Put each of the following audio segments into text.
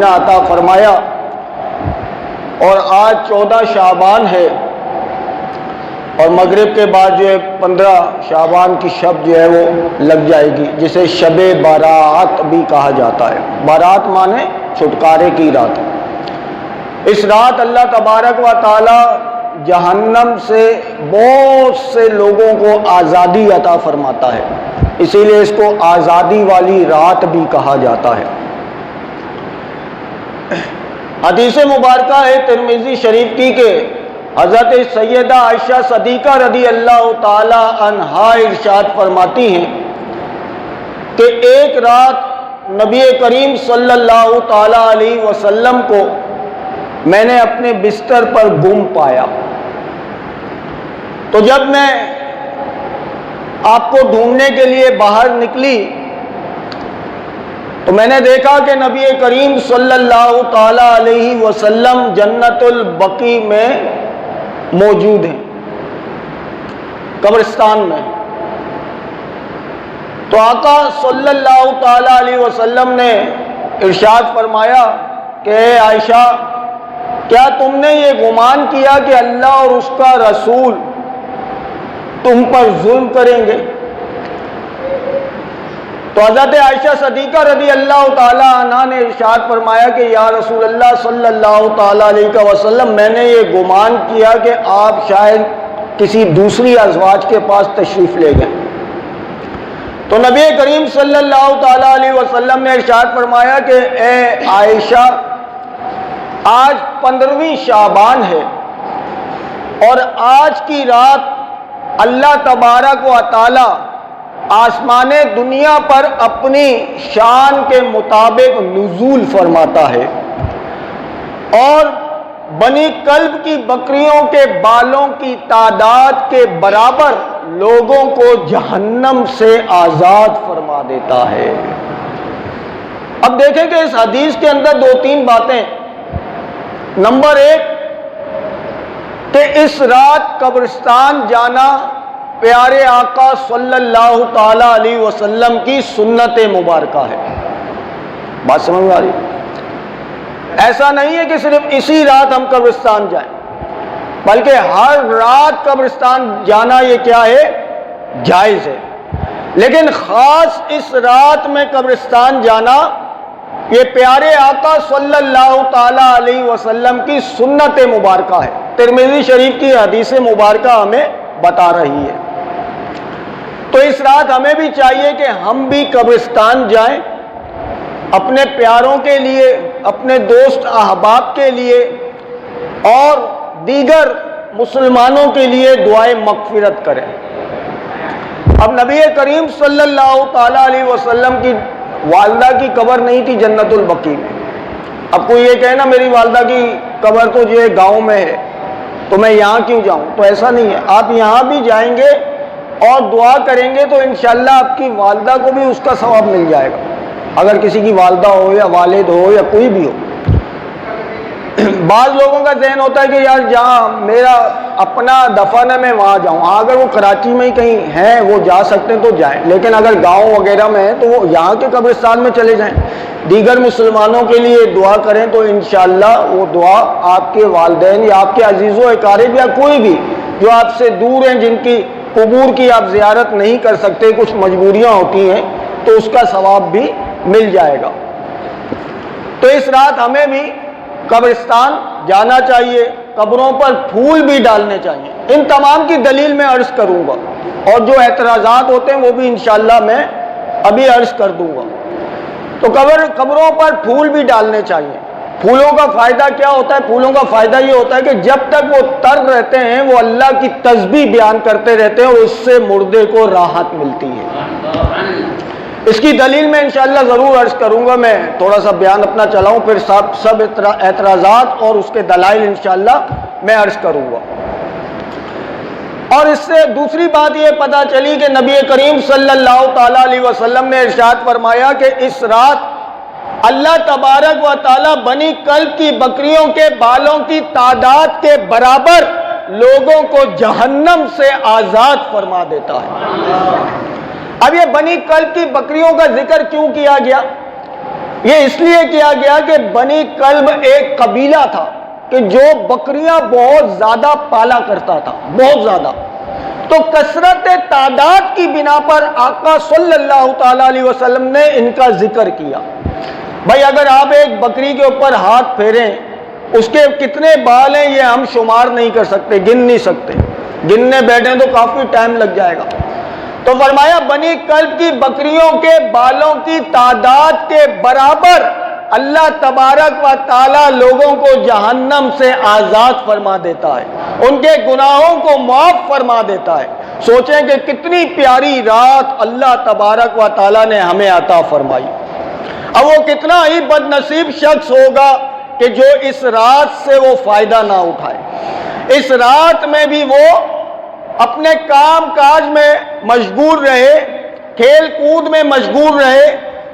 مہینہ عطا فرمایا، اور آج 14 شعبان ہے، اور مغرب کے بعد جو ہے 15 شعبان کی شب جو ہے وہ لگ جائے گی، جسے شب بارات بھی کہا جاتا ہے۔ بارات مانے چھٹکارے کی رات۔ اس رات اللہ تبارک و تعالی جہنم سے بہت سے لوگوں کو آزادی عطا فرماتا ہے، اسی لیے اس کو آزادی والی رات بھی کہا جاتا ہے۔ حدیث مبارکہ ہے ترمذی شریف کی کہ حضرت سیدہ عائشہ صدیقہ رضی اللہ تعالی عنہا ارشاد فرماتی ہیں کہ ایک رات نبی کریم صلی اللہ تعالی علیہ وسلم کو میں نے اپنے بستر پر گم پایا، تو جب میں آپ کو ڈھونڈنے کے لیے باہر نکلی تو میں نے دیکھا کہ نبی کریم صلی اللہ تعالی علیہ وسلم جنت البقیع میں موجود ہیں، قبرستان میں۔ تو آقا صلی اللہ تعالی علیہ وسلم نے ارشاد فرمایا کہ اے عائشہ، کیا تم نے یہ گمان کیا کہ اللہ اور اس کا رسول تم پر ظلم کریں گے؟ تو حضرت عائشہ صدیقہ رضی اللہ تعالی عنہا نے ارشاد فرمایا کہ یا رسول اللہ صلی اللہ تعالی علیہ وسلم، میں نے یہ گمان کیا کہ آپ شاید کسی دوسری ازواج کے پاس تشریف لے گئے۔ تو نبی کریم صلی اللہ تعالی علیہ وسلم نے ارشاد فرمایا کہ اے عائشہ، آج 15ویں شعبان ہے، اور آج کی رات اللہ تبارک و تعالی آسمان دنیا پر اپنی شان کے مطابق نزول فرماتا ہے، اور بنی کلب کی بکریوں کے بالوں کی تعداد کے برابر لوگوں کو جہنم سے آزاد فرما دیتا ہے۔ اب دیکھیں کہ اس حدیث کے اندر 2-3 باتیں۔ نمبر 1 کہ اس رات قبرستان جانا پیارے آقا صلی اللہ تعالی علیہ وسلم کی سنت مبارکہ ہے۔ بات سمجھ میں آ رہی؟ ایسا نہیں ہے کہ صرف اسی رات ہم قبرستان جائیں، بلکہ ہر رات قبرستان جانا یہ کیا ہے؟ جائز ہے، لیکن خاص اس رات میں قبرستان جانا یہ پیارے آقا صلی اللہ تعالی علیہ وسلم کی سنت مبارکہ ہے۔ ترمذی شریف کی حدیث مبارکہ ہمیں بتا رہی ہے۔ تو اس رات ہمیں بھی چاہیے کہ ہم بھی قبرستان جائیں، اپنے پیاروں کے لیے، اپنے دوست احباب کے لیے اور دیگر مسلمانوں کے لیے دعائے مغفرت کریں۔ اب نبی کریم صلی اللہ تعالی علیہ وسلم کی والدہ کی قبر نہیں تھی جنت البقیع میں۔ اب کوئی یہ کہے نا میری والدہ کی قبر تو جو ہے گاؤں میں ہے، تو میں یہاں کیوں جاؤں؟ تو ایسا نہیں ہے، آپ یہاں بھی جائیں گے اور دعا کریں گے تو انشاءاللہ آپ کی والدہ کو بھی اس کا ثواب مل جائے گا، اگر کسی کی والدہ ہو یا والد ہو یا کوئی بھی ہو۔ بعض لوگوں کا ذہن ہوتا ہے کہ یار جہاں میرا اپنا دفن ہے میں وہاں جاؤں۔ ہاں، اگر وہ کراچی میں ہی کہیں ہیں وہ جا سکتے ہیں تو جائیں، لیکن اگر گاؤں وغیرہ میں ہیں تو وہ یہاں کے قبرستان میں چلے جائیں، دیگر مسلمانوں کے لیے دعا کریں تو انشاءاللہ وہ دعا آپ کے والدین یا آپ کے عزیز و اقارب یا کوئی بھی جو آپ سے دور ہیں، جن کی قبور کی آپ زیارت نہیں کر سکتے، کچھ مجبوریاں ہوتی ہیں، تو اس کا ثواب بھی مل جائے گا۔ تو اس رات ہمیں بھی قبرستان جانا چاہیے، قبروں پر پھول بھی ڈالنے چاہیے۔ ان تمام کی دلیل میں عرض کروں گا، اور جو اعتراضات ہوتے ہیں وہ بھی انشاءاللہ میں ابھی عرض کر دوں گا۔ تو قبروں پر پھول بھی ڈالنے چاہیے۔ پھولوں کا فائدہ کیا ہوتا ہے؟ پھولوں کا فائدہ یہ ہوتا ہے کہ جب تک وہ تر رہتے ہیں وہ اللہ کی تسبیح بیان کرتے رہتے ہیں، اور اس سے مردے کو راحت ملتی ہے۔ اس کی دلیل میں انشاءاللہ ضرور عرض کروں گا، میں تھوڑا سا بیان اپنا چلاؤں، پھر سب اعتراضات اور اس کے دلائل انشاءاللہ میں عرض کروں گا۔ اور اس سے دوسری بات یہ پتہ چلی کہ نبی کریم صلی اللہ تعالی علیہ وسلم نے ارشاد فرمایا کہ اس رات اللہ تبارک و تعالی بنی کلب کی بکریوں کے بالوں کی تعداد کے برابر لوگوں کو جہنم سے آزاد فرما دیتا ہے۔ اب یہ بنی کلب کی بکریوں کا ذکر کیوں کیا گیا؟ یہ اس لیے کیا گیا کہ بنی کلب ایک قبیلہ تھا کہ جو بکریاں بہت زیادہ پالا کرتا تھا، بہت زیادہ. تو کثرت تعداد کی بنا پر آقا صلی اللہ تعالی علیہ وسلم نے ان کا ذکر کیا. بھائی اگر آپ ایک بکری کے اوپر ہاتھ پھیریں، اس کے کتنے بال ہیں یہ ہم شمار نہیں کر سکتے، گن نہیں سکتے، گننے بیٹھیں تو کافی ٹائم لگ جائے گا. تو فرمایا بنی کلب کی بکریوں کے بالوں کی تعداد کے برابر اللہ تبارک و تعالی لوگوں کو جہنم سے آزاد فرما دیتا ہے، ان کے گناہوں کو معاف فرما دیتا ہے. سوچیں کہ کتنی پیاری رات اللہ تبارک و تعالی نے ہمیں عطا فرمائی. اب وہ کتنا ہی بد نصیب شخص ہوگا کہ جو اس رات سے وہ فائدہ نہ اٹھائے. اس رات میں بھی وہ اپنے کام کاج میں مشغول رہے، کھیل کود میں مشغول رہے،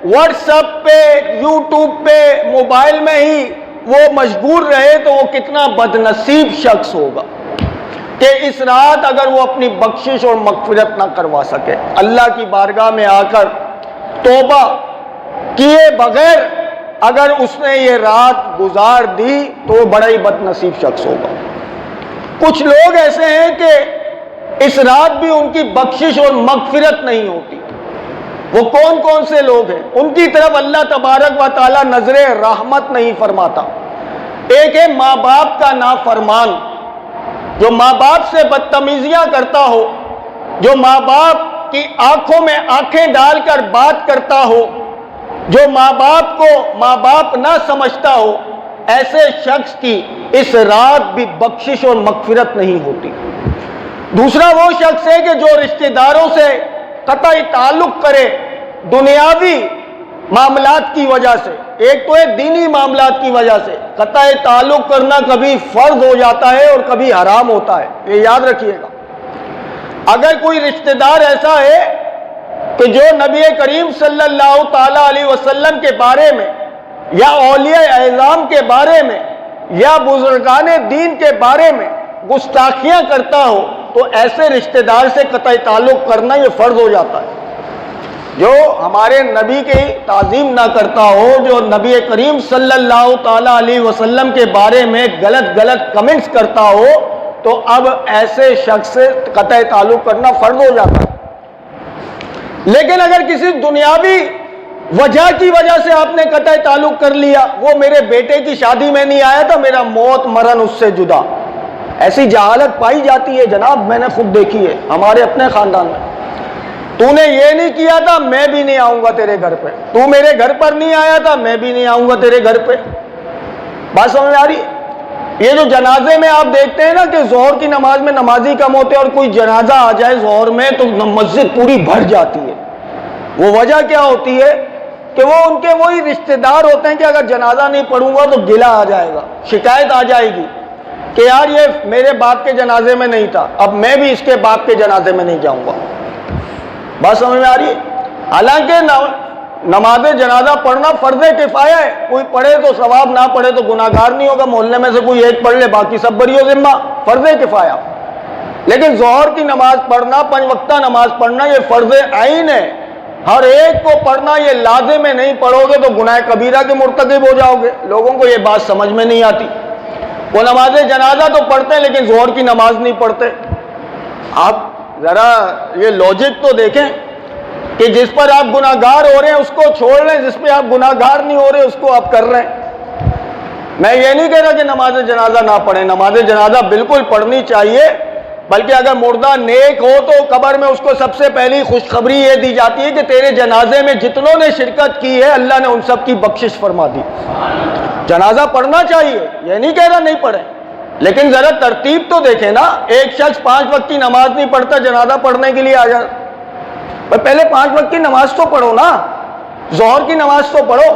واٹس ایپ پہ، یوٹیوب پہ، موبائل میں ہی وہ مشغول رہے. تو وہ کتنا بد نصیب شخص ہوگا کہ اس رات اگر وہ اپنی بخشش اور مغفرت نہ کروا سکے، اللہ کی بارگاہ میں آ کر توبہ کیے بغیر اگر اس نے یہ رات گزار دی تو وہ بڑا ہی بد نصیب شخص ہوگا. کچھ لوگ ایسے ہیں کہ اس رات بھی ان کی بخشش اور مغفرت نہیں ہوتی. وہ کون کون سے لوگ ہیں؟ ان کی طرف اللہ تبارک و تعالی نظر رحمت نہیں فرماتا. ایک ہے ماں باپ کا نافرمان، جو ماں باپ سے بدتمیزیاں کرتا ہو، جو ماں باپ کی آنکھوں میں آنکھیں ڈال کر بات کرتا ہو، جو ماں باپ کو ماں باپ نہ سمجھتا ہو. ایسے شخص کی اس رات بھی بخشش اور مغفرت نہیں ہوتی. دوسرا وہ شخص ہے کہ جو رشتہ داروں سے قطعی تعلق کرے دنیاوی معاملات کی وجہ سے. ایک تو ہے دینی معاملات کی وجہ سے. قطع تعلق کرنا کبھی فرض ہو جاتا ہے اور کبھی حرام ہوتا ہے، یہ یاد رکھیے گا. اگر کوئی رشتہ دار ایسا ہے کہ جو نبی کریم صلی اللہ تعالی علیہ وسلم کے بارے میں یا اولیاء اعظام کے بارے میں یا بزرگان دین کے بارے میں گستاخیاں کرتا ہو تو ایسے رشتہ دار سے قطع تعلق کرنا یہ فرض ہو جاتا ہے. جو ہمارے نبی کی تعظیم نہ کرتا ہو، جو نبی کریم صلی اللہ تعالی علیہ وسلم کے بارے میں غلط کمنٹس کرتا ہو تو اب ایسے شخص سے قطع تعلق کرنا فرض ہو جاتا ہے. لیکن اگر کسی دنیاوی وجہ کی وجہ سے آپ نے قطع تعلق کر لیا، وہ میرے بیٹے کی شادی میں نہیں آیا تھا، میرا موت مرن اس سے جدا، ایسی جہالت پائی جاتی ہے جناب، میں نے خود دیکھی ہے ہمارے اپنے خاندان میں. تو نے یہ نہیں کیا تھا، میں بھی نہیں آؤں گا تیرے گھر پہ. تو میرے گھر پر نہیں آیا تھا، میں بھی نہیں آؤں گا تیرے گھر پہ. بات سمجھ میں آ رہی ہے؟ یہ جو جنازے میں آپ دیکھتے ہیں نا کہ ظہر کی نماز میں نمازی کم ہوتے ہیں اور کوئی جنازہ آ جائے ظہر میں تو مسجد پوری بھر جاتی ہے. وہ وجہ کیا ہوتی ہے کہ وہ ان کے وہی رشتہ دار ہوتے ہیں کہ اگر جنازہ نہیں پڑھوں گا تو گلہ آ جائے گا، شکایت آ جائے گی کہ یار یہ میرے باپ کے جنازے میں نہیں تھا، اب میں بھی اس کے باپ کے جنازے میں نہیں جاؤں گا. بات سمجھ میں آ رہی ہے؟ حالانکہ نماز جنازہ پڑھنا فرض کفایہ ہے، کوئی پڑھے تو ثواب، نہ پڑھے تو گناہگار نہیں ہوگا. محلے میں سے کوئی ایک پڑھ لے باقی سب بری و ذمہ، فرض کفایہ. لیکن ظہر کی نماز پڑھنا، 5 وقتہ نماز پڑھنا یہ فرض عین ہے. ہر ایک کو پڑھنا یہ لازم ہے. نہیں پڑھو گے تو گناہ کبیرہ کے مرتکب ہو جاؤ گے. لوگوں کو یہ بات سمجھ میں نہیں آتی. وہ نماز جنازہ تو پڑھتے ہیں لیکن ظہر کی نماز نہیں پڑھتے. آپ ذرا یہ لوجک تو دیکھیں کہ جس پر آپ گناہگار ہو رہے ہیں اس کو چھوڑ لیں، جس پہ آپ گناہگار نہیں ہو رہے اس کو آپ کر رہے ہیں. میں یہ نہیں کہہ رہا کہ نماز جنازہ نہ پڑھیں، نماز جنازہ بالکل پڑھنی چاہیے. بلکہ اگر مردہ نیک ہو تو قبر میں اس کو سب سے پہلی خوشخبری یہ دی جاتی ہے کہ تیرے جنازے میں جتنوں نے شرکت کی ہے اللہ نے ان سب کی بخشش فرما دی. جنازہ پڑھنا چاہیے، یہ نہیں کہہ رہا نہیں پڑھیں، لیکن ذرا ترتیب تو دیکھیں نا. ایک شخص 5 وقت کی نماز نہیں پڑھتا، جنازہ پڑھنے کے لیے آ جائے. پہلے 5 وقت کی نماز تو پڑھو نا، ظہر کی نماز تو پڑھو.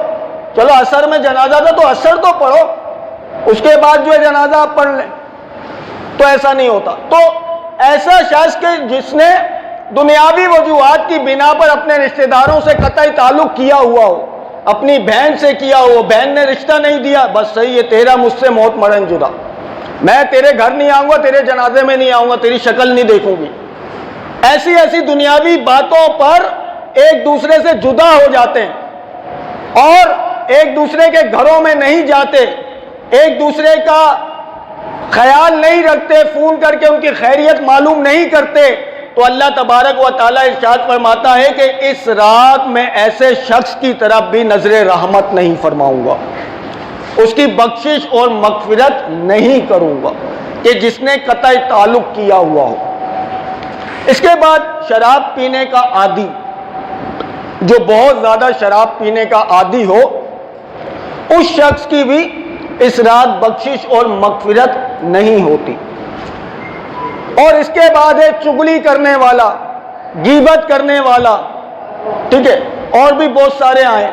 چلو عصر میں جنازہ تھا تو عصر تو پڑھو، اس کے بعد جو ہے جنازہ آپ پڑھ لیں. تو ایسا نہیں ہوتا. تو ایسا شخص کہ جس نے دنیاوی وجوہات کی بنا پر اپنے رشتہ داروں سے قطعی تعلق کیا ہوا ہو، اپنی بہن سے کیا ہو، بہن نے رشتہ نہیں دیا، بس صحیح ہے، تیرا مجھ سے موت مرن جدا، میں تیرے گھر نہیں آؤں گا، تیرے جنازے میں نہیں آؤں گا، تیری شکل نہیں دیکھوں گی. ایسی دنیاوی باتوں پر ایک دوسرے سے جدا ہو جاتے ہیں اور ایک دوسرے کے گھروں میں نہیں جاتے، ایک دوسرے کا خیال نہیں رکھتے، فون کر کے ان کی خیریت معلوم نہیں کرتے، تو اللہ تبارک و تعالیٰ ارشاد فرماتا ہے کہ اس رات میں ایسے شخص کی طرف بھی نظر رحمت نہیں فرماؤں گا، اس کی بخشش اور مغفرت نہیں کروں گا کہ جس نے قطع تعلق کیا ہوا ہو۔ اس کے بعد شراب پینے کا عادی، جو بہت زیادہ شراب پینے کا عادی ہو، اس شخص کی بھی اس رات بخشش اور مغفرت نہیں ہوتی۔ اور اس کے بعد ہے چغلی کرنے والا، غیبت کرنے والا، ٹھیک ہے، اور بھی بہت سارے آئے،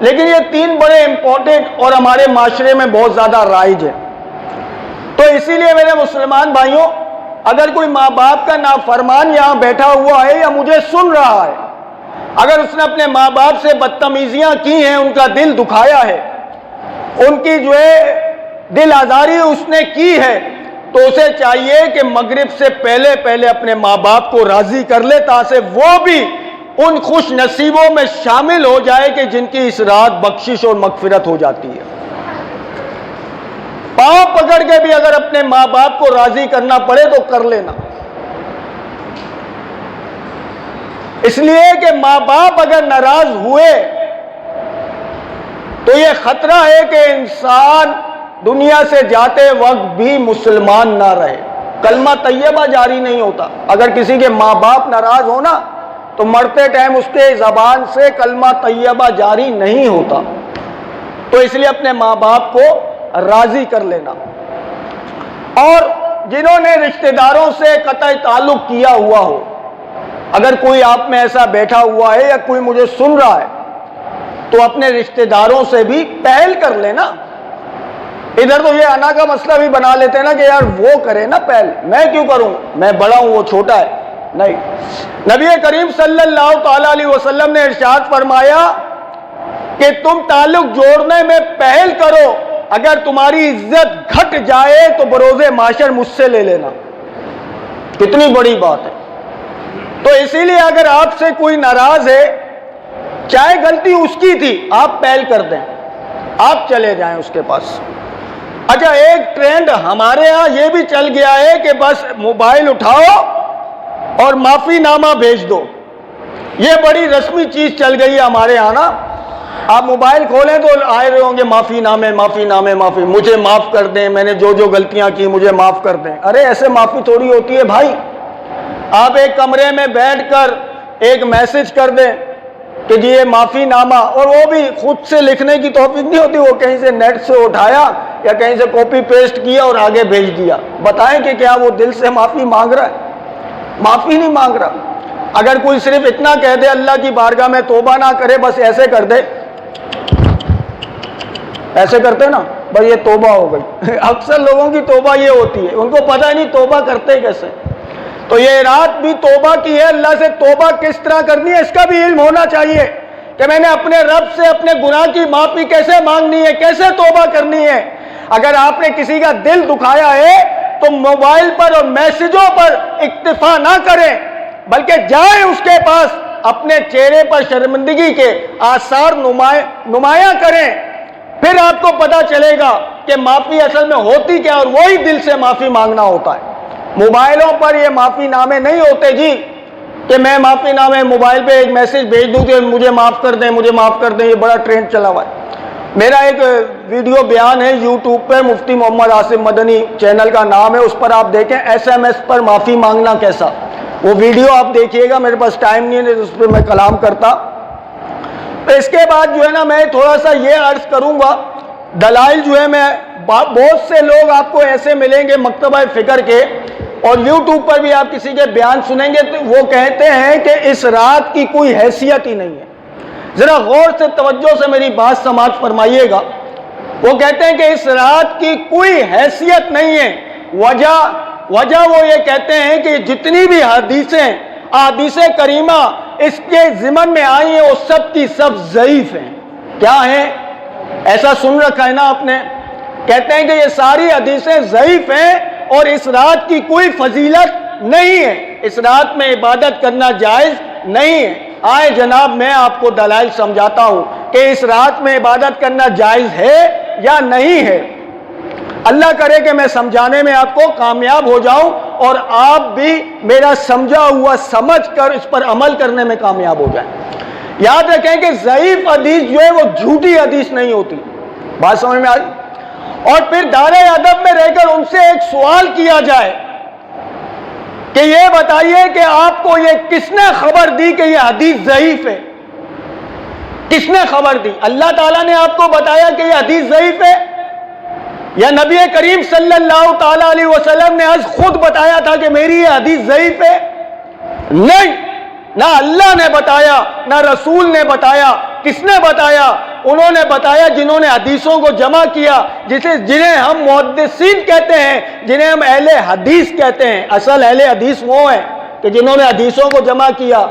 لیکن یہ تین بڑے امپورٹنٹ اور ہمارے معاشرے میں بہت زیادہ رائج ہے۔ تو اسی لیے میرے مسلمان بھائیوں، اگر کوئی ماں باپ کا نافرمان یہاں بیٹھا ہوا ہے یا مجھے سن رہا ہے، اگر اس نے اپنے ماں باپ سے بدتمیزیاں کی ہیں، ان کا دل دکھایا ہے، ان کی جو ہے دل آزاری اس نے کی ہے، تو اسے چاہیے کہ مغرب سے پہلے اپنے ماں باپ کو راضی کر لے، تاکہ وہ بھی ان خوش نصیبوں میں شامل ہو جائے کہ جن کی اس رات بخشش اور مغفرت ہو جاتی ہے۔ پاؤں پکڑ کے بھی اگر اپنے ماں باپ کو راضی کرنا پڑے تو کر لینا، اس لیے کہ ماں باپ اگر ناراض ہوئے تو یہ خطرہ ہے کہ انسان دنیا سے جاتے وقت بھی مسلمان نہ رہے، کلمہ طیبہ جاری نہیں ہوتا۔ اگر کسی کے ماں باپ ناراض ہونا تو مرتے ٹائم اس کے زبان سے کلمہ طیبہ جاری نہیں ہوتا، تو اس لیے اپنے ماں باپ کو راضی کر لینا۔ اور جنہوں نے رشتہ داروں سے قطع تعلق کیا ہوا ہو، اگر کوئی آپ میں ایسا بیٹھا ہوا ہے یا کوئی مجھے سن رہا ہے، تو اپنے رشتہ داروں سے بھی پہل کر لینا۔ ادھر تو یہ انا کا مسئلہ بھی بنا لیتے ہیں نا کہ یار وہ کرے نا پہل، میں کیوں کروں، میں بڑا ہوں وہ چھوٹا ہے۔ نہیں، نبی کریم صلی اللہ تعالیٰ علیہ وسلم نے ارشاد فرمایا کہ تم تعلق جوڑنے میں پہل کرو، اگر تمہاری عزت گھٹ جائے تو بروز معاشر مجھ سے لے لینا۔ کتنی بڑی بات ہے۔ تو اسی لیے اگر آپ سے کوئی ناراض ہے، چاہے غلطی اس کی تھی، آپ پہل کر دیں، آپ چلے جائیں اس کے پاس۔ اچھا، ایک ٹرینڈ ہمارے ہاں یہ بھی چل گیا ہے کہ بس موبائل اٹھاؤ اور معافی نامہ بھیج دو، یہ بڑی رسمی چیز چل گئی ہے ہمارے ہاں نا۔ آپ موبائل کھولیں تو آئے رہے ہوں گے معافی نامے، معافی نامے، معافی، مجھے معاف کر دیں، میں نے جو جو غلطیاں کی مجھے معاف کر دیں۔ ارے ایسے معافی تھوڑی ہوتی ہے بھائی۔ آپ ایک کمرے میں بیٹھ کر ایک میسج کر دیں کہ جی یہ معافی نامہ، اور وہ بھی خود سے لکھنے کی توفیق نہیں ہوتی، وہ کہیں سے نیٹ سے اٹھایا یا کہیں سے کاپی پیسٹ کیا اور آگے بھیج دیا۔ بتائیں کہ کیا وہ دل سے معافی مانگ رہا ہے؟ معافی نہیں مانگ رہا۔ اگر کوئی صرف اتنا کہہ دے اللہ کی بارگاہ میں توبہ نہ کرے، بس ایسے کر دے، ایسے کرتے نا، بس یہ توبہ ہو گئی۔ اکثر لوگوں کی توبہ یہ ہوتی ہے، ان کو پتہ ہی نہیں توبہ کرتے کیسے۔ تو یہ رات بھی توبہ کی ہے، اللہ سے توبہ کس طرح کرنی ہے اس کا بھی علم ہونا چاہیے کہ میں نے اپنے رب سے اپنے گناہ کی معافی کیسے مانگنی ہے، کیسے توبہ کرنی ہے۔ اگر آپ نے کسی کا دل دکھایا ہے تو موبائل پر اور میسجوں پر اکتفا نہ کریں، بلکہ جائیں اس کے پاس، اپنے چہرے پر شرمندگی کے آثار نمایاں کریں، پھر آپ کو پتہ چلے گا کہ معافی اصل میں ہوتی کیا، اور وہی دل سے معافی مانگنا ہوتا ہے۔ موبائلوں پر یہ معافی نامے نہیں ہوتے جی کہ میں معافی نامے موبائل پہ ایک میسج بھیج دوں کہ مجھے معاف کر دیں، مجھے معاف کر دیں، یہ بڑا ٹرینڈ چلا ہوا ہے۔ میرا ایک ویڈیو بیان ہے یوٹیوب پہ، مفتی محمد عاصم مدنی چینل کا نام ہے، اس پر آپ دیکھیں SMS پر معافی مانگنا کیسا، وہ ویڈیو آپ دیکھیے گا۔ میرے پاس ٹائم نہیں ہے اس پہ میں کلام کرتا۔ تو اس کے بعد جو ہے نا میں تھوڑا سا یہ عرض کروں گا، دلائل جو ہے میں بہت سے لوگ آپ کو ایسے ملیں گے مکتبہ فکر کے، اور یوٹیوب پر بھی آپ کسی کے بیان سنیں گے تو وہ کہتے ہیں کہ اس رات کی کوئی حیثیت ہی نہیں ہے۔ ذرا غور سے توجہ سے میری بات سماعت فرمائیے گا۔ وہ کہتے ہیں کہ اس رات کی کوئی حیثیت نہیں ہے۔ وجہ وہ یہ کہتے ہیں کہ جتنی بھی احادیث کریمہ اس کے ضمن میں آئی ہیں وہ سب کی سب ضعیف ہیں۔ کیا ہیں؟ ایسا سن رکھا ہے نا آپ نے؟ کہتے ہیں کہ یہ ساری حدیثیں ضعیف ہیں اور اس رات کی کوئی فضیلت نہیں ہے، اس رات میں عبادت کرنا جائز نہیں ہے۔ آئے جناب میں آپ کو دلائل سمجھاتا ہوں۔ کہ اس رات میں عبادت کرنا جائز ہے یا نہیں ہے۔ اللہ کرے کہ میں سمجھانے میں آپ کو کامیاب ہو جاؤں اور آپ بھی میرا سمجھا ہوا سمجھ کر اس پر عمل کرنے میں کامیاب ہو جائیں۔ یاد رکھیں کہ ضعیف حدیث جو ہے وہ جھوٹی حدیث نہیں ہوتی، بات سمجھ میں آئی؟ اور پھر دار ادب میں رہ کر ان سے ایک سوال کیا جائے کہ یہ بتائیے کہ آپ کو یہ کس نے خبر دی کہ یہ حدیث ضعیف ہے؟ کس نے خبر دی؟ اللہ تعالیٰ نے آپ کو بتایا کہ یہ حدیث ضعیف ہے، یا نبی کریم صلی اللہ تعالی علیہ وسلم نے آج خود بتایا تھا کہ میری یہ حدیث ضعیف ہے؟ نہیں، نہ اللہ نے بتایا نہ رسول نے بتایا۔ کس نے بتایا؟ انہوں نے بتایا جنہوں نے حدیثوں کو جمع کیا، جنہیں ہم محدثین کہتے ہیں، جنہیں ہم اہل حدیث کہتے ہیں۔ اصل اہل حدیث وہ ہیں کہ جنہوں نے حدیثوں کو جمع کیا۔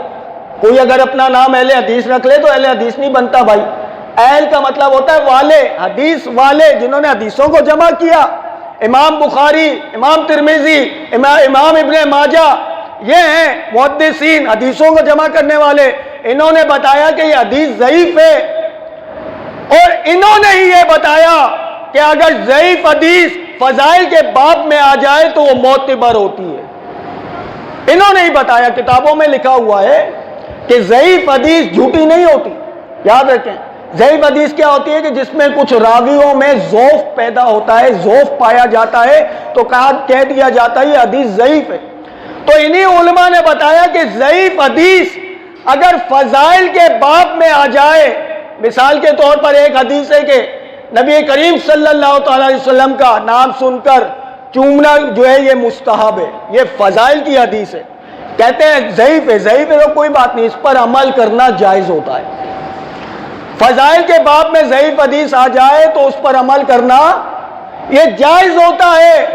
کوئی اگر اپنا نام اہل حدیث رکھ لے تو اہل حدیث نہیں بنتا بھائی۔ اہل کا مطلب ہوتا ہے والے، حدیث والے، جنہوں نے حدیثوں کو جمع کیا۔ امام بخاری، امام ترمذی، امام ابن ماجہ، یہ ہیں محدثین، حدیثوں کو جمع کرنے والے۔ انہوں نے بتایا کہ یہ حدیث ضعیف ہے، اور انہوں نے ہی یہ بتایا کہ اگر ضعیف حدیث فضائل کے باب میں آ جائے تو وہ معتبر ہوتی ہے۔ انہوں نے ہی بتایا، کتابوں میں لکھا ہوا ہے کہ ضعیف حدیث جھوٹی نہیں ہوتی۔ یاد رکھیں، ضعیف حدیث کیا ہوتی ہے کہ جس میں کچھ راویوں میں ضعف پیدا ہوتا ہے، ضعف پایا جاتا ہے، تو کہہ دیا جاتا ہے یہ حدیث ضعیف ہے۔ تو انہی علماء نے بتایا کہ ضعیف حدیث اگر فضائل کے باب میں آ جائے، مثال کے طور پر ایک حدیث ہے کہ نبی کریم صلی اللہ تعالی علیہ وسلم کا نام سن کر چومنا جو ہے یہ مستحب ہے، یہ فضائل کی حدیث ہے، کہتے ہیں ضعیف ہے۔ ضعیف ہے تو کوئی بات نہیں، اس پر عمل کرنا جائز ہوتا ہے۔ فضائل کے باب میں ضعیف حدیث آ جائے تو اس پر عمل کرنا یہ جائز ہوتا ہے۔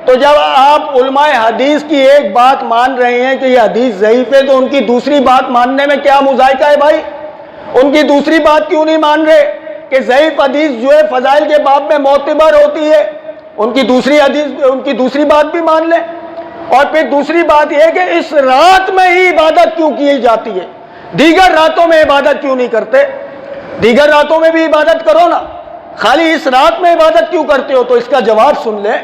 تو جب آپ علماء حدیث کی ایک بات مان رہے ہیں کہ یہ حدیث ضعیف ہے، تو ان کی دوسری بات ماننے میں کیا مذائقہ ہے بھائی؟ ان کی دوسری بات کیوں نہیں مان رہے کہ ضعیف حدیث جو ہے فضائل کے باب میں معتبر ہوتی ہے؟ ان کی دوسری بات بھی مان لیں۔ اور پھر دوسری بات یہ کہ اس رات میں ہی عبادت کیوں کی جاتی ہے؟ دیگر راتوں میں عبادت کیوں نہیں کرتے؟ دیگر راتوں میں بھی عبادت کرو نا، خالی اس رات میں عبادت کیوں کرتے ہو؟ تو اس کا جواب سن لیں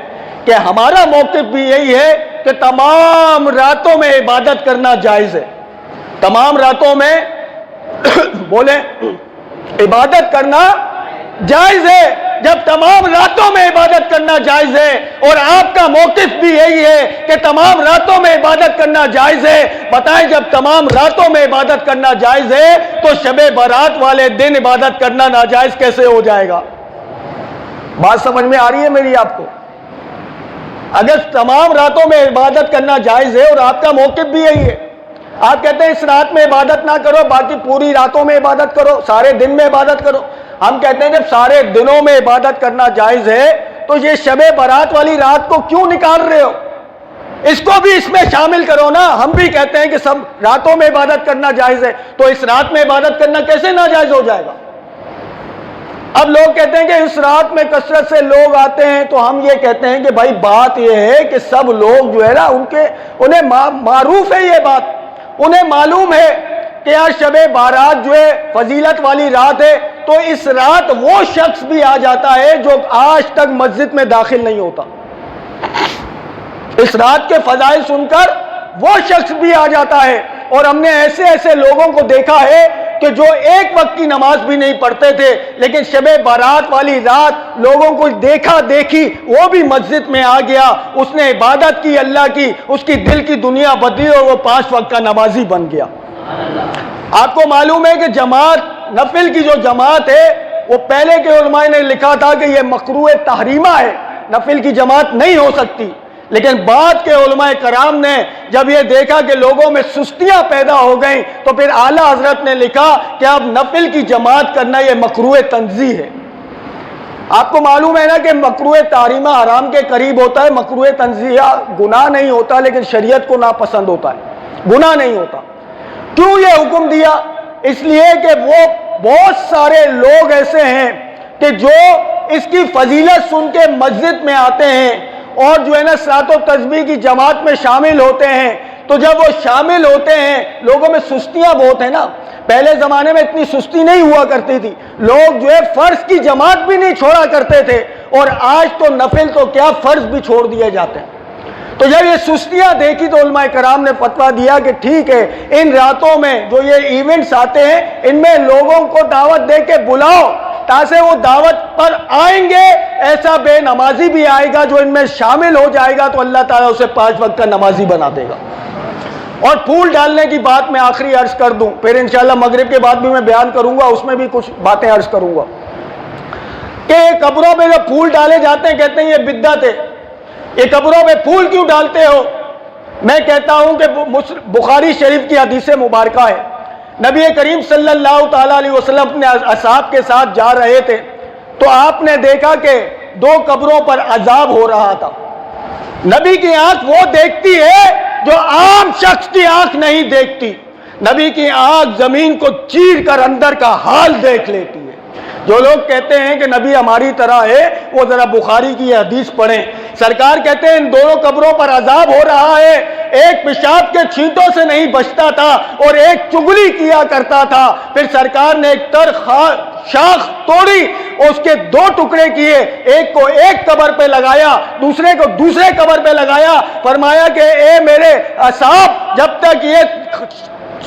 کہ ہمارا موقف بھی یہی ہے کہ تمام راتوں میں عبادت کرنا جائز ہے۔ تمام راتوں میں بولیں عبادت کرنا جائز ہے۔ جب تمام راتوں میں عبادت کرنا جائز ہے اور آپ کا موقف بھی یہی ہے کہ تمام راتوں میں عبادت کرنا جائز ہے، بتائیں جب تمام راتوں میں عبادت کرنا جائز ہے تو شب برات والے دن عبادت کرنا ناجائز کیسے ہو جائے گا؟ بات سمجھ میں آ رہی ہے میری آپ کو؟ اگر تمام راتوں میں عبادت کرنا جائز ہے اور آپ کا موقف بھی یہی ہے، آپ کہتے ہیں اس رات میں عبادت نہ کرو، باقی پوری راتوں میں عبادت کرو، سارے دن میں عبادت کرو۔ ہم کہتے ہیں جب سارے دنوں میں عبادت کرنا جائز ہے تو یہ شب برات والی رات کو کیوں نکال رہے ہو؟ اس کو بھی اس میں شامل کرو نا۔ ہم بھی کہتے ہیں کہ سب راتوں میں عبادت کرنا جائز ہے، تو اس رات میں عبادت کرنا کیسے ناجائز ہو جائے گا؟ اب لوگ کہتے ہیں کہ اس رات میں کثرت سے لوگ آتے ہیں، تو ہم یہ کہتے ہیں کہ بھائی بات یہ ہے کہ سب لوگ جو ہے نا انہیں معروف ہے، یہ بات انہیں معلوم ہے کہ یار شب بارات جو ہے فضیلت والی رات ہے، تو اس رات وہ شخص بھی آ جاتا ہے جو آج تک مسجد میں داخل نہیں ہوتا۔ اس رات کے فضائل سن کر وہ شخص بھی آ جاتا ہے، اور ہم نے ایسے لوگوں کو دیکھا ہے کہ جو ایک وقت کی نماز بھی نہیں پڑھتے تھے، لیکن شب بارات والی رات لوگوں کو دیکھی وہ بھی مسجد میں آ گیا، اس نے عبادت کی اللہ کی، اس کی دل کی دنیا بدلی اور وہ 5 وقت کا نمازی بن گیا۔ آپ کو معلوم ہے کہ جماعت، نفل کی جو جماعت ہے، وہ پہلے کے علماء نے لکھا تھا کہ یہ مکروہ تحریمہ ہے، نفل کی جماعت نہیں ہو سکتی، لیکن بعد کے علماء کرام نے جب یہ دیکھا کہ لوگوں میں سستیاں پیدا ہو گئیں تو پھر اعلیٰ حضرت نے لکھا کہ اب نفل کی جماعت کرنا یہ مکروہ تنزیہ ہے۔ آپ کو معلوم ہے نا کہ مکروہ تحریمہ حرام کے قریب ہوتا ہے، مکروہ تنزیہ گناہ نہیں ہوتا لیکن شریعت کو ناپسند ہوتا ہے، گناہ نہیں ہوتا۔ کیوں یہ حکم دیا؟ اس لیے کہ وہ بہت سارے لوگ ایسے ہیں کہ جو اس کی فضیلت سن کے مسجد میں آتے ہیں اور جو ہے نا صلاۃ و تسبیح کی جماعت میں شامل ہوتے ہیں، تو جب وہ شامل ہوتے ہیں لوگوں میں سستیاں بہت ہیں نا، پہلے زمانے میں اتنی سستی نہیں ہوا کرتی تھی، لوگ جو ہے فرض کی جماعت بھی نہیں چھوڑا کرتے تھے، اور آج تو نفل تو کیا فرض بھی چھوڑ دیے جاتے ہیں۔ تو جب یہ سستیاں دیکھی تو علماء کرام نے فتویٰ دیا کہ ٹھیک ہے، ان راتوں میں جو یہ ایونٹس آتے ہیں ان میں لوگوں کو دعوت دے کے بلاؤ، تاکہ وہ دعوت پر آئیں گے، ایسا بے نمازی بھی آئے گا جو ان میں شامل ہو جائے گا تو اللہ تعالیٰ اسے 5 وقت کا نمازی بنا دے گا۔ اور پھول ڈالنے کی بات میں آخری عرض کر دوں، پھر انشاءاللہ مغرب کے بعد بھی میں بیان کروں گا، اس میں بھی کچھ باتیں عرض کروں گا کہ قبروں پہ جو پھول ڈالے جاتے ہیں کہتے ہیں یہ بدعت ہے، یہ قبروں پہ پھول کیوں ڈالتے ہو؟ میں کہتا ہوں کہ بخاری شریف کی حدیث مبارکہ ہے، نبی کریم صلی اللہ تعالیٰ علیہ وسلم اپنے اصحاب کے ساتھ جا رہے تھے تو آپ نے دیکھا کہ 2 قبروں پر عذاب ہو رہا تھا۔ نبی کی آنکھ وہ دیکھتی ہے جو عام شخص کی آنکھ نہیں دیکھتی، نبی کی آنکھ زمین کو چیر کر اندر کا حال دیکھ لیتی ہے۔ جو لوگ کہتے ہیں کہ نبی ہماری طرح ہے وہ ذرا بخاری کی یہ حدیث پڑھیں، سرکار کہتے ہیں ان 2 قبروں پر عذاب ہو رہا ہے، ایک پیشاب کے چھینٹوں سے نہیں بچتا تھا اور ایک چگلی کیا کرتا تھا، پھر سرکار نے ایک شاخ توڑی، اس کے 2 ٹکڑے کیے، ایک کو ایک قبر پہ لگایا، دوسرے کو دوسرے قبر پہ لگایا، فرمایا کہ اے میرے اصحاب جب تک یہ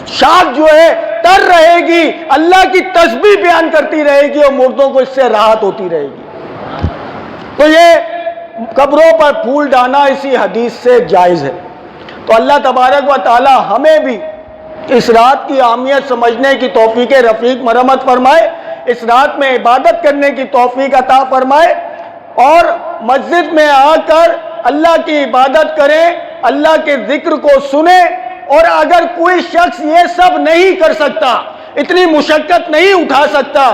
شاخ جو ہے تر رہے گی اللہ کی تسبیح بیان کرتی رہے گی اور مردوں کو اس سے راحت ہوتی رہے گی۔ تو یہ قبروں پر پھول ڈالنا اسی حدیث سے جائز ہے۔ تو اللہ تبارک و تعالی ہمیں بھی اس رات کی اہمیت سمجھنے کی توفیق رفیق مرحمت فرمائے، اس رات میں عبادت کرنے کی توفیق عطا فرمائے، اور مسجد میں آ کر اللہ کی عبادت کریں، اللہ کے ذکر کو سنیں، اور اگر کوئی شخص یہ سب نہیں کر سکتا، اتنی مشقت نہیں اٹھا سکتا،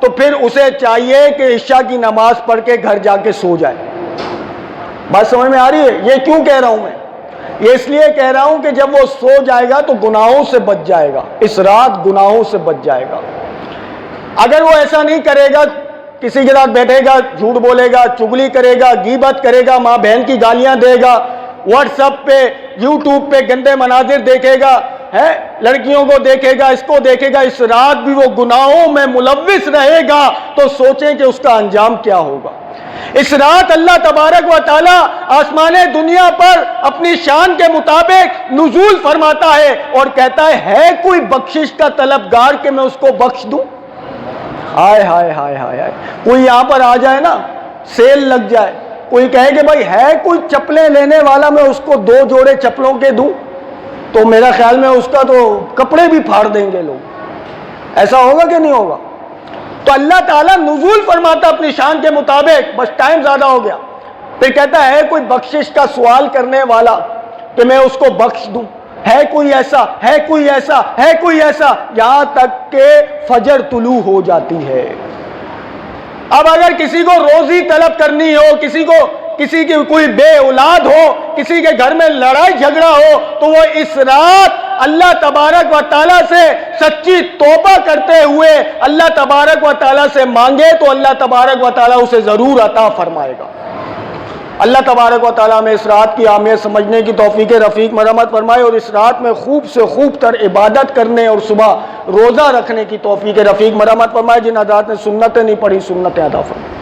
تو پھر اسے چاہیے کہ عشاء کی نماز پڑھ کے گھر جا کے سو جائے۔ بات سمجھ میں آ رہی ہے؟ یہ کیوں کہہ رہا ہوں میں؟ یہ اس لیے کہہ رہا ہوں کہ جب وہ سو جائے گا تو گناہوں سے بچ جائے گا، اس رات گناہوں سے بچ جائے گا۔ اگر وہ ایسا نہیں کرے گا، کسی کے ساتھ بیٹھے گا، جھوٹ بولے گا، چگلی کرے گا، غیبت کرے گا، ماں بہن کی گالیاں دے گا، واٹس ایپ پہ یوٹیوب پہ گندے مناظر دیکھے گا، لڑکیوں کو دیکھے گا، اس کو دیکھے گا، اس رات بھی وہ گناہوں میں ملوث رہے گا، تو سوچیں کہ اس کا انجام کیا ہوگا۔ اس رات اللہ تبارک و تعالی آسمان دنیا پر اپنی شان کے مطابق نزول فرماتا ہے اور کہتا ہے کوئی بخشش کا طلبگار کہ میں اس کو بخش دوں؟ ہائے ہائے ہائے ہائے ہائے، کوئی یہاں پر آ جائے نا، سیل لگ جائے، کوئی کہے کہ بھائی ہے کوئی چپلیں لینے والا میں اس کو 2 جوڑے چپلوں کے دوں، تو میرا خیال میں اس کا تو کپڑے بھی پھاڑ دیں گے لوگ۔ ایسا ہوگا کہ نہیں ہوگا؟ تو اللہ تعالیٰ نزول فرماتا اپنی شان کے مطابق، بس ٹائم زیادہ ہو گیا، پھر کہتا ہے کوئی بخشش کا سوال کرنے والا کہ میں اس کو بخش دوں، ہے کوئی ایسا، ہے کوئی ایسا، ہے کوئی ایسا، یہاں تک کہ فجر طلوع ہو جاتی ہے۔ اب اگر کسی کو روزی طلب کرنی ہو، کسی کی کوئی بے اولاد ہو، کسی کے گھر میں لڑائی جھگڑا ہو، تو وہ اس رات اللہ تبارک و تعالیٰ سے سچی توبہ کرتے ہوئے اللہ تبارک و تعالیٰ سے مانگے تو اللہ تبارک و تعالیٰ اسے ضرور عطا فرمائے گا۔ اللہ تبارک و تعالیٰ میں اس رات کی اہمیت سمجھنے کی توفیق رفیق مرحمت فرمائے، اور اس رات میں خوب سے خوب تر عبادت کرنے اور صبح روزہ رکھنے کی توفیق رفیق مرحمت فرمائے۔ جن حضرات نے سنتیں نہیں پڑھی سنتیں عطا فرمائے۔